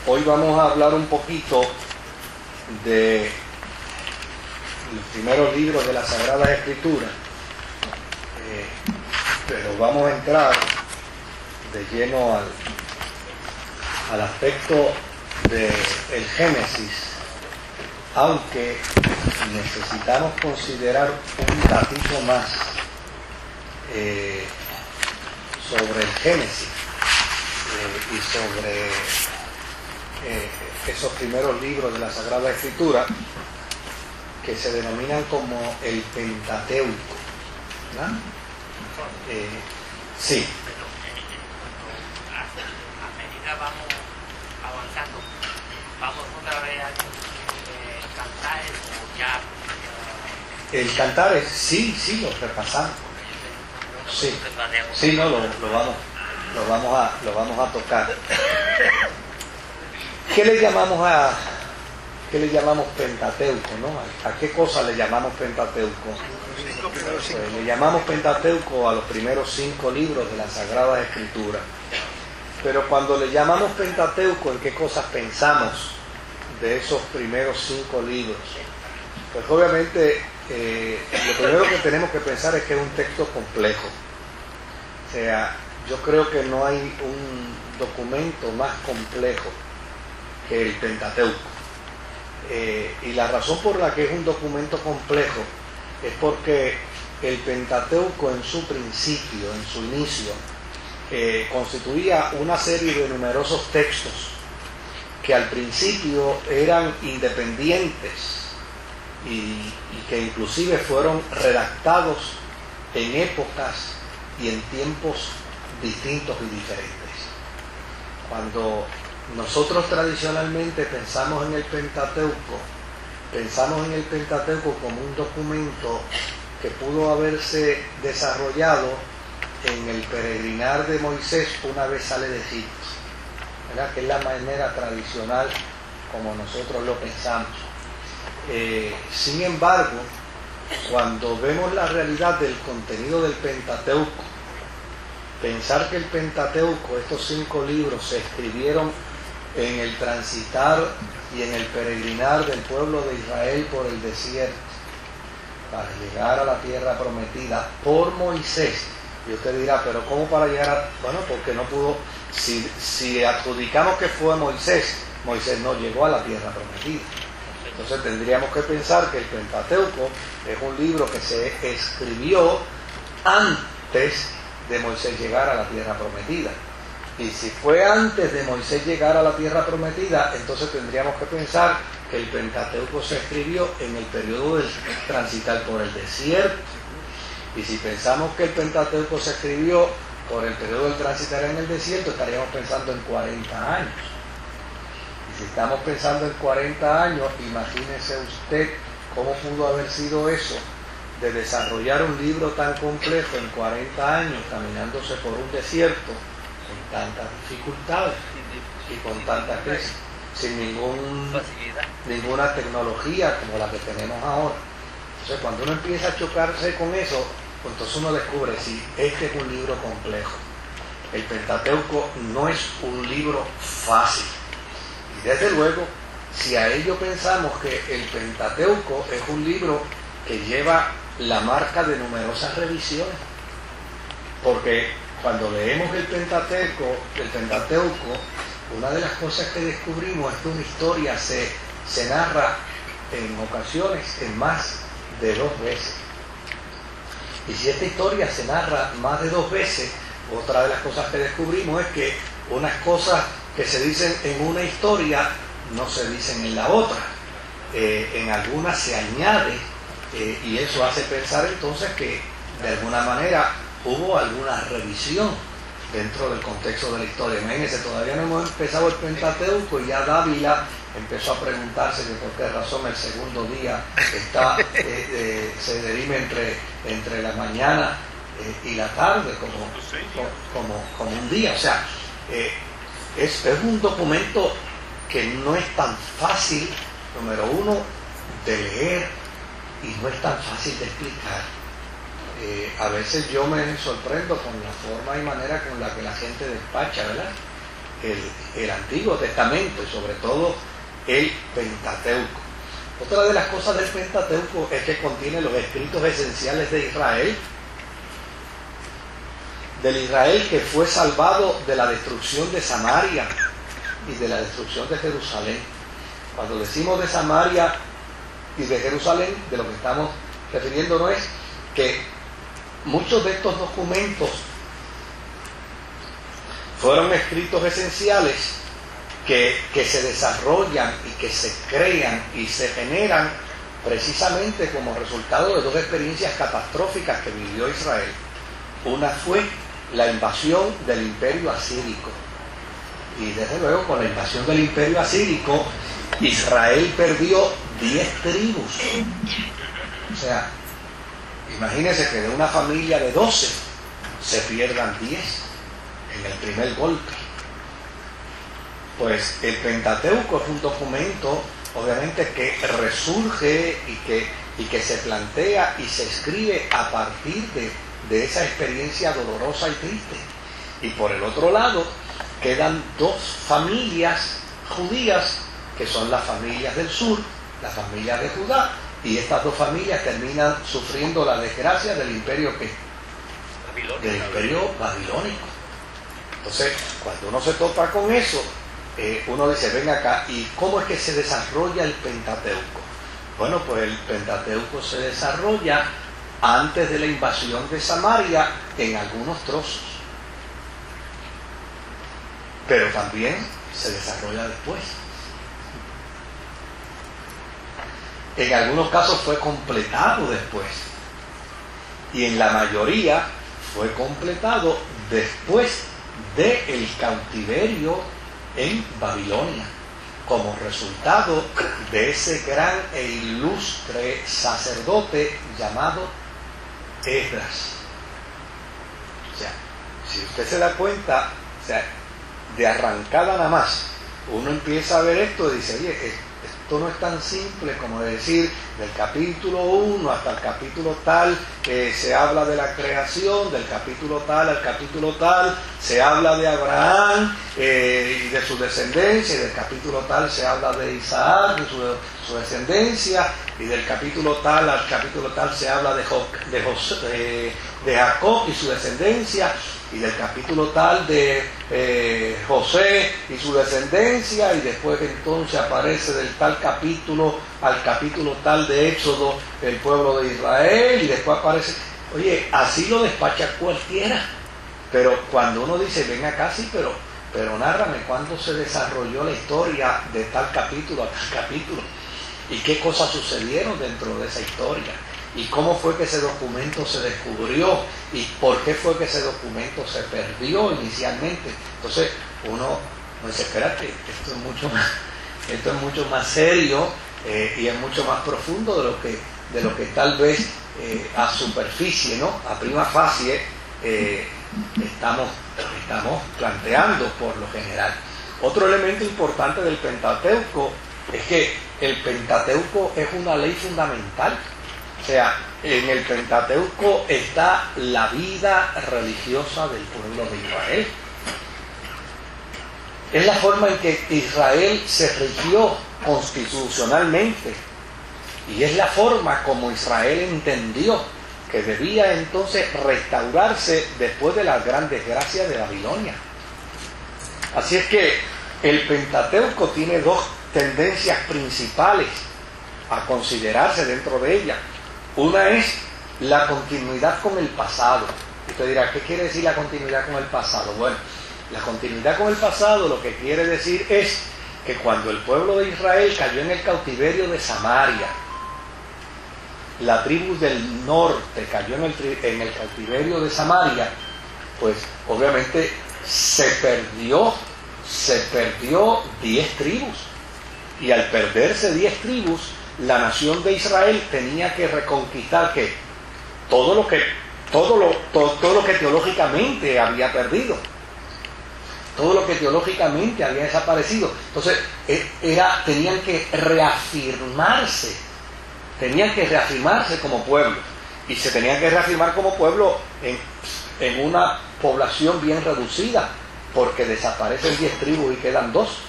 Hoy vamos a hablar un poquito de los primeros libros de la Sagrada Escritura, pero vamos a entrar de lleno al aspecto del Génesis, aunque necesitamos considerar un ratito más sobre el Génesis y sobre esos primeros libros de la Sagrada Escritura que se denominan como el Pentateuco, ¿verdad? Sí. A medida vamos avanzando, vamos otra vez a Cantares o ya. El Cantares, sí, lo repasamos. Sí, no, lo vamos a tocar. ¿Qué le llamamos Pentateuco, no? ¿A qué cosa le llamamos Pentateuco? Pues le llamamos Pentateuco a los primeros 5 libros de la Sagrada Escritura. Pero cuando le llamamos Pentateuco, ¿en qué cosas pensamos de esos primeros 5 libros? Pues obviamente lo primero que tenemos que pensar es que es un texto complejo. O sea, yo creo que no hay un documento más complejo que el Pentateuco. Y la razón por la que es un documento complejo es porque el Pentateuco en su principio, en su inicio, constituía una serie de numerosos textos que al principio eran independientes y que inclusive fueron redactados en épocas y en tiempos distintos y diferentes. Cuando nosotros tradicionalmente pensamos en el Pentateuco como un documento que pudo haberse desarrollado en el peregrinar de Moisés una vez sale de Egipto, ¿verdad? Que es la manera tradicional como nosotros lo pensamos. Sin embargo, cuando vemos la realidad del contenido del Pentateuco, pensar que el Pentateuco, estos 5 libros, se escribieron en el transitar y en el peregrinar del pueblo de Israel por el desierto para llegar a la tierra prometida por Moisés. Y usted dirá, pero ¿cómo para llegar a...? Bueno, porque no pudo, si adjudicamos que fue Moisés no llegó a la tierra prometida. Entonces tendríamos que pensar que el Pentateuco es un libro que se escribió antes de Moisés llegar a la tierra prometida. Y si fue antes de Moisés llegar a la tierra prometida, entonces tendríamos que pensar que el Pentateuco se escribió en el periodo del transitar por el desierto. Y si pensamos que el Pentateuco se escribió por el periodo del transitar en el desierto, estaríamos pensando en 40 años. Y si estamos pensando en 40 años, imagínese usted cómo pudo haber sido eso, de desarrollar un libro tan complejo en 40 años, caminándose por un desierto, con tantas dificultades y con tanta crisis, sin ninguna tecnología como la que tenemos ahora. Entonces, cuando uno empieza a chocarse con eso, pues entonces uno descubre si este es un libro complejo. El Pentateuco no es un libro fácil. Y desde luego, si a ello pensamos que el Pentateuco es un libro que lleva la marca de numerosas revisiones, porque cuando leemos el Pentateuco, una de las cosas que descubrimos es que una historia se narra en ocasiones en más de 2 veces. Y si esta historia se narra más de 2 veces, otra de las cosas que descubrimos es que unas cosas que se dicen en una historia no se dicen en la otra. En algunas se añade y eso hace pensar entonces que de alguna manera hubo alguna revisión dentro del contexto de la historia. Imagínense, todavía no hemos empezado el Pentateuco y ya Dávila empezó a preguntarse que por qué razón el segundo día se derime entre la mañana y la tarde como un día. O sea, es un documento que no es tan fácil, número uno, de leer y no es tan fácil de explicar. A veces yo me sorprendo con la forma y manera con la que la gente despacha, ¿verdad? el Antiguo Testamento y sobre todo el Pentateuco. Otra de las cosas del Pentateuco es que contiene los escritos esenciales de Israel, del Israel que fue salvado de la destrucción de Samaria y de la destrucción de Jerusalén. Cuando decimos de Samaria y de Jerusalén, de lo que estamos refiriéndonos es que muchos de estos documentos fueron escritos esenciales que se desarrollan y que se crean y se generan precisamente como resultado de dos experiencias catastróficas que vivió Israel. Una fue la invasión del Imperio Asírico. Y desde luego con la invasión del Imperio Asírico, Israel perdió 10 tribus. O sea, imagínense que de una familia de 12 se pierdan 10 en el primer golpe. Pues el Pentateuco es un documento, obviamente, que resurge y que se plantea y se escribe a partir de esa experiencia dolorosa y triste. Y por el otro lado, quedan dos familias judías, que son las familias del sur, las familias de Judá, y estas dos familias terminan sufriendo la desgracia del imperio del imperio babilónico. Entonces, cuando uno se topa con eso, uno dice, ven acá, ¿y cómo es que se desarrolla el Pentateuco? Bueno, pues el Pentateuco se desarrolla antes de la invasión de Samaria en algunos trozos, pero también se desarrolla después. En algunos casos fue completado después, y en la mayoría fue completado después del cautiverio en Babilonia, como resultado de ese gran e ilustre sacerdote llamado Esdras. O sea, si usted se da cuenta, o sea, de arrancada nada más, uno empieza a ver esto y dice, oye, esto no es tan simple como decir del capítulo 1 hasta el capítulo tal se habla de la creación, del capítulo tal al capítulo tal se habla de Abraham y de su descendencia, y del capítulo tal se habla de Isaac y su descendencia, y del capítulo tal al capítulo tal se habla de Jacob y su descendencia, y del capítulo tal de José y su descendencia, y después entonces aparece del tal capítulo al capítulo tal de Éxodo el pueblo de Israel, y después aparece, oye, así lo despacha cualquiera. Pero cuando uno dice, ven acá, sí, pero nárrame cuándo se desarrolló la historia de tal capítulo a tal capítulo, y qué cosas sucedieron dentro de esa historia, y cómo fue que ese documento se descubrió, y por qué fue que ese documento se perdió inicialmente. Entonces uno dice, espérate, esto es mucho más serio y es mucho más profundo de lo que tal vez a superficie, ¿no? A prima facie estamos planteando por lo general. Otro elemento importante del Pentateuco es que el Pentateuco es una ley fundamental. O sea, en el Pentateuco está la vida religiosa del pueblo de Israel. Es la forma en que Israel se rigió constitucionalmente, y es la forma como Israel entendió que debía entonces restaurarse después de la gran desgracia de Babilonia. Así es que el Pentateuco tiene dos tendencias principales a considerarse dentro de ella. Una es la continuidad con el pasado. Usted dirá, ¿qué quiere decir la continuidad con el pasado? Bueno, la continuidad con el pasado lo que quiere decir es que cuando el pueblo de Israel cayó en el cautiverio de Samaria, la tribu del norte cayó en el cautiverio de Samaria, pues obviamente se perdió 10 tribus, y al perderse 10 tribus, la nación de Israel tenía que reconquistar ¿qué? Todo lo que teológicamente había perdido, todo lo que teológicamente había desaparecido. Entonces tenían que reafirmarse como pueblo, y se tenían que reafirmar como pueblo en una población bien reducida, porque desaparecen 10 tribus y quedan 2.